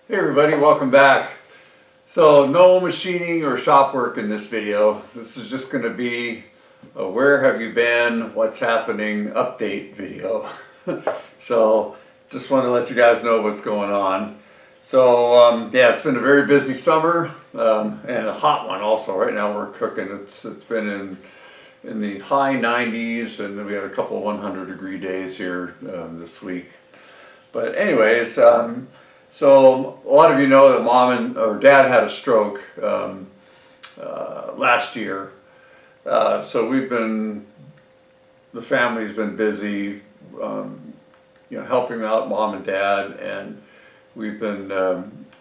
Hey everybody, welcome back. So no machining or shop work in this video. This is just going to be a where have you been, what's happening update video. So just want to let you guys know what's going on. So yeah, it's been a very busy summer and a hot one also. Right now we're cooking. It's been in the high 90s, and we had a couple 100-degree days here this week. But anyways, so a lot of you know that or dad had a stroke last year. So the family's been busy, helping out mom and dad, and we've been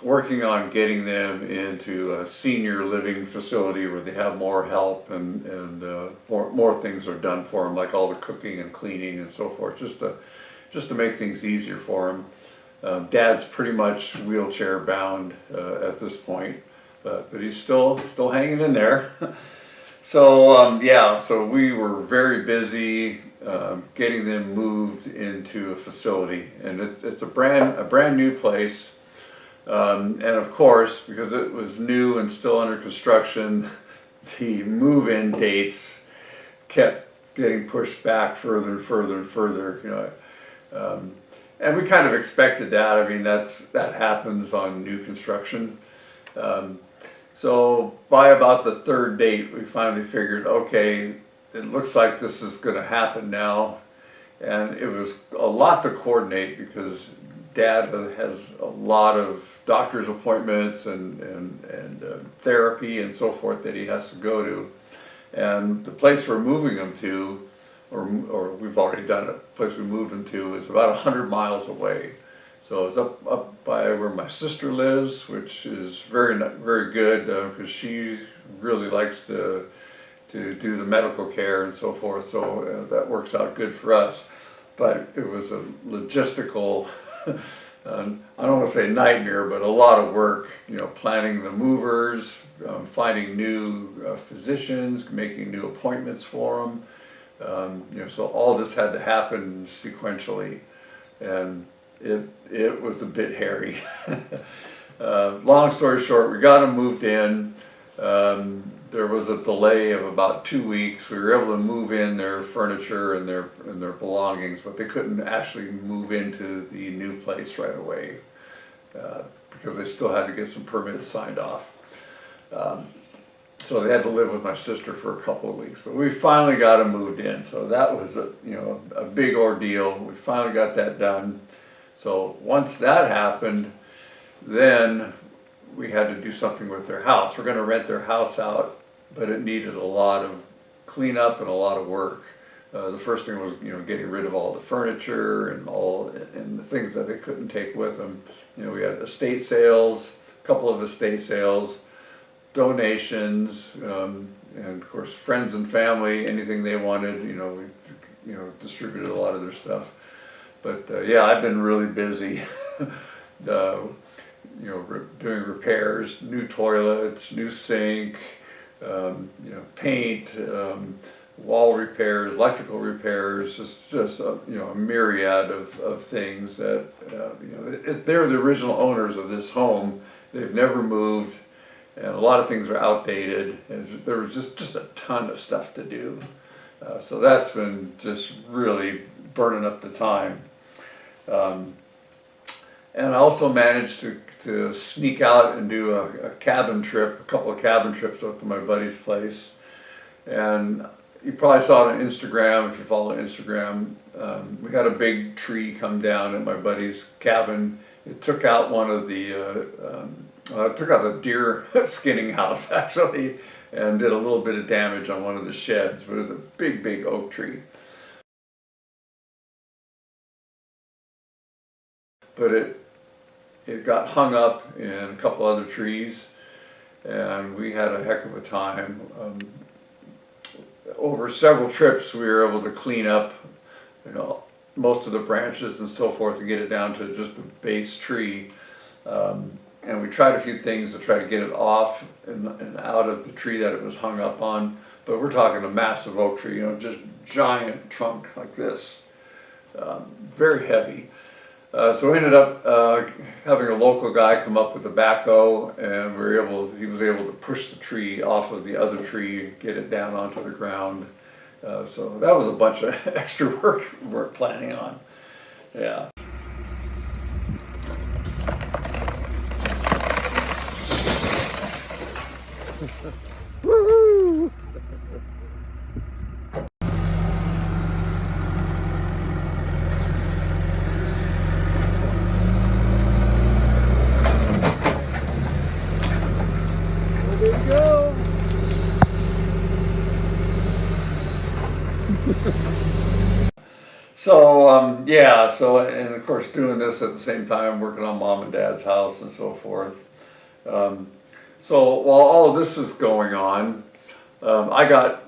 working on getting them into a senior living facility where they have more help and more things are done for them, like all the cooking and cleaning and so forth, just to make things easier for them. Dad's pretty much wheelchair bound at this point, but he's still hanging in there. So yeah, so we were very busy getting them moved into a facility, and it's a brand new place. And of course, because it was new and still under construction, the move-in dates kept getting pushed back further and further and further. And we kind of expected that. I mean, that happens on new construction. So by about the third date, we finally figured, okay, it looks like this is going to happen now. And it was a lot to coordinate because Dad has a lot of doctor's appointments and therapy and so forth that he has to go to. And the place we're moving him to, or we've already done it, the place we moved him to is about 100 miles away. So it's up by where my sister lives, which is very good because she really likes to do the medical care and so forth. So that works out good for us. But it was a logistical, I don't want to say nightmare, but a lot of work. Planning the movers, finding new physicians, making new appointments for them. So all this had to happen sequentially, and it was a bit hairy. Long story short, we got them moved in. There was a delay of about 2 weeks. We were able to move in their furniture and their belongings, but they couldn't actually move into the new place right away because they still had to get some permits signed off. So they had to live with my sister for a couple of weeks, but we finally got them moved in. So that was a big ordeal. We finally got that done. So once that happened, then we had to do something with their house. We're going to rent their house out, but it needed a lot of cleanup and a lot of work. The first thing was getting rid of all the furniture and the things that they couldn't take with them. We had estate sales, a couple of estate sales, donations, and of course friends and family, anything they wanted. We distributed a lot of their stuff. But yeah, I've been really busy. Doing repairs, new toilets, new sink, paint, wall repairs, electrical repairs, just a myriad of things that they're the original owners of this home. They've never moved. And a lot of things are outdated, and there was just a ton of stuff to do. So that's been just really burning up the time. And I also managed to sneak out and do a couple of cabin trips up to my buddy's place. And you probably saw it on Instagram, if you follow Instagram. We had a big tree come down at my buddy's cabin. It took out one of the took out the deer skinning house actually, and did a little bit of damage on one of the sheds, but it was a big oak tree. But it got hung up in a couple other trees, and we had a heck of a time. Over several trips we were able to clean up most of the branches and so forth and get it down to just the base tree. And we tried a few things to try to get it off and out of the tree that it was hung up on. But we're talking a massive oak tree, just giant trunk like this, very heavy. So we ended up having a local guy come up with a backhoe, and he was able to push the tree off of the other tree, get it down onto the ground. So that was a bunch of extra work we're planning on. Yeah. Woo! There we go. So yeah, and of course doing this at the same time, working on mom and dad's house and so forth. So while all of this is going on, I got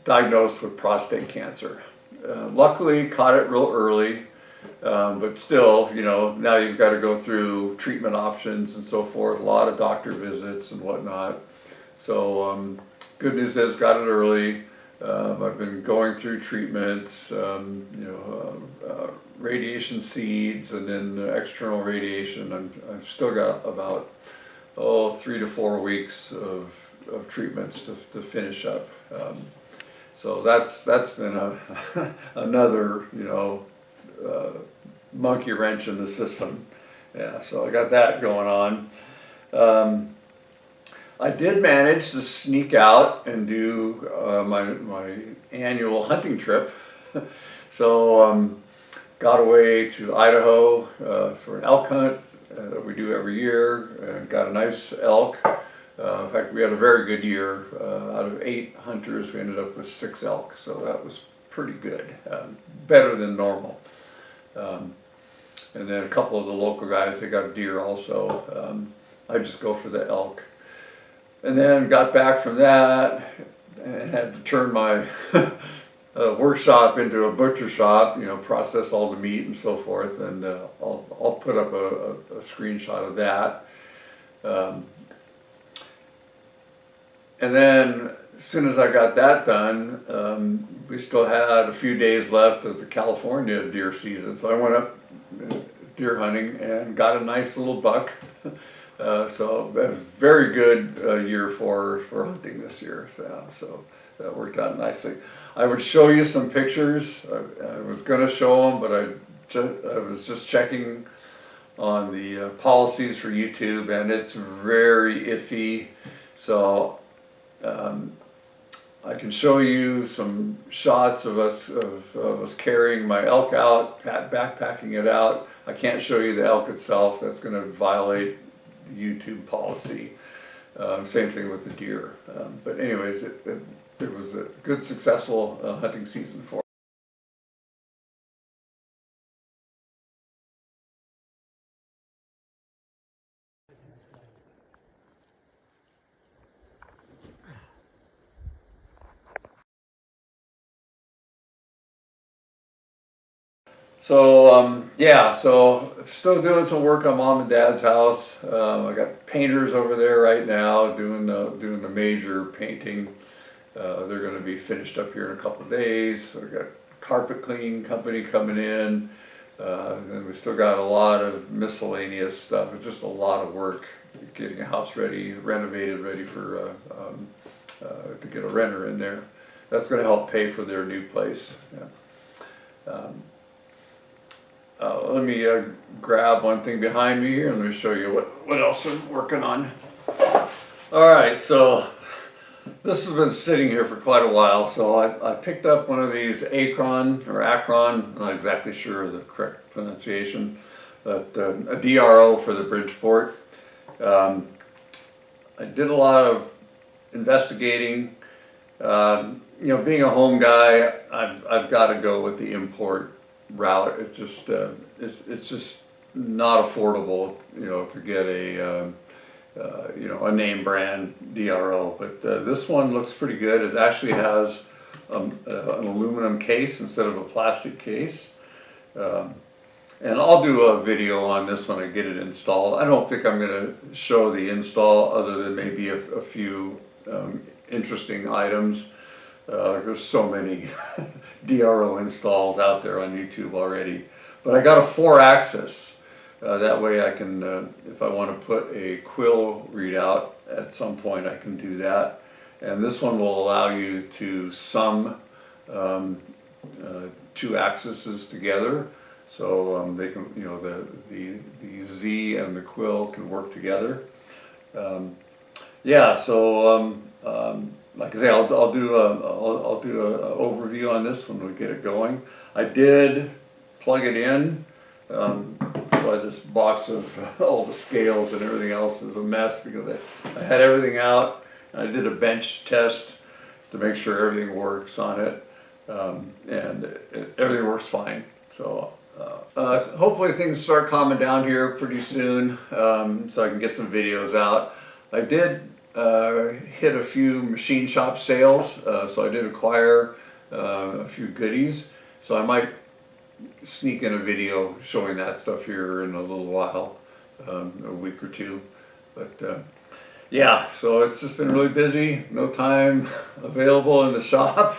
diagnosed with prostate cancer. Luckily, caught it real early, but still, now you've got to go through treatment options and so forth, a lot of doctor visits and whatnot. So good news is, got it early. I've been going through treatments, radiation seeds, and then external radiation. I've still got about 3 to 4 weeks of treatments to finish up. So that's been another monkey wrench in the system. Yeah, so I got that going on. I did manage to sneak out and do my annual hunting trip. So got away to Idaho for an elk hunt that we do every year, and got a nice elk. In fact, we had a very good year. Out of 8 hunters, we ended up with 6 elk, so that was pretty good, better than normal. And then a couple of the local guys, they got a deer also. I just go for the elk. And then got back from that and had to turn my workshop into a butcher shop, process all the meat and so forth. And I'll put up a screenshot of that. And then as soon as I got that done, we still had a few days left of the California deer season. So I went up deer hunting and got a nice little buck. So it was a very good year for hunting this year. So that worked out nicely. I would show you some pictures. I was going to show them, but I was just checking on the policies for YouTube, and it's very iffy. So I can show you some shots of us carrying my elk out, backpacking it out. I can't show you the elk itself. That's going to violate the YouTube policy. Same thing with the deer. But anyways, it was a good, successful hunting season for us. So yeah, so still doing some work on mom and dad's house. I got painters over there right now doing the major painting. They're going to be finished up here in a couple of days. We got carpet cleaning company coming in. And we still got a lot of miscellaneous stuff. It's just a lot of work getting a house ready, renovated, ready for to get a renter in there. That's going to help pay for their new place. Yeah. Let me grab one thing behind me here and let me show you what else I'm working on. All right, so this has been sitting here for quite a while. So I picked up one of these Acron, I'm not exactly sure of the correct pronunciation, but a DRO for the Bridgeport. I did a lot of investigating. Being a home guy, I've got to go with the import route. It's just not affordable, to get a name brand DRO. But this one looks pretty good. It actually has an aluminum case instead of a plastic case. And I'll do a video on this when I get it installed. I don't think I'm going to show the install other than maybe a few interesting items. There's so many DRO installs out there on YouTube already. But I got a 4-axis. That way I can, if I want to put a quill readout at some point, I can do that. And this one will allow you to sum 2 axes together. So they can, you know, the Z and the quill can work together. Yeah, so like I say, I'll do an overview on this when we get it going. I did plug it in. Why this box of all the scales and everything else is a mess, because I had everything out. I did a bench test to make sure everything works on it, and everything works fine. So hopefully things start calming down here pretty soon, so I can get some videos out. I did hit a few machine shop sales, so I did acquire a few goodies. So I might sneak in a video showing that stuff here in a little while, a week or two. But yeah, so it's just been really busy, no time available in the shop,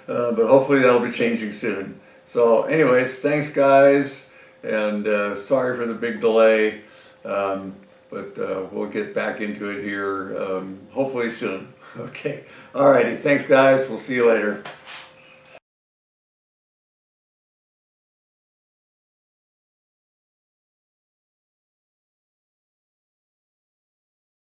but hopefully that'll be changing soon. So anyways, thanks guys, and sorry for the big delay, but we'll get back into it here hopefully soon. Okay, alrighty, thanks guys, we'll see you later.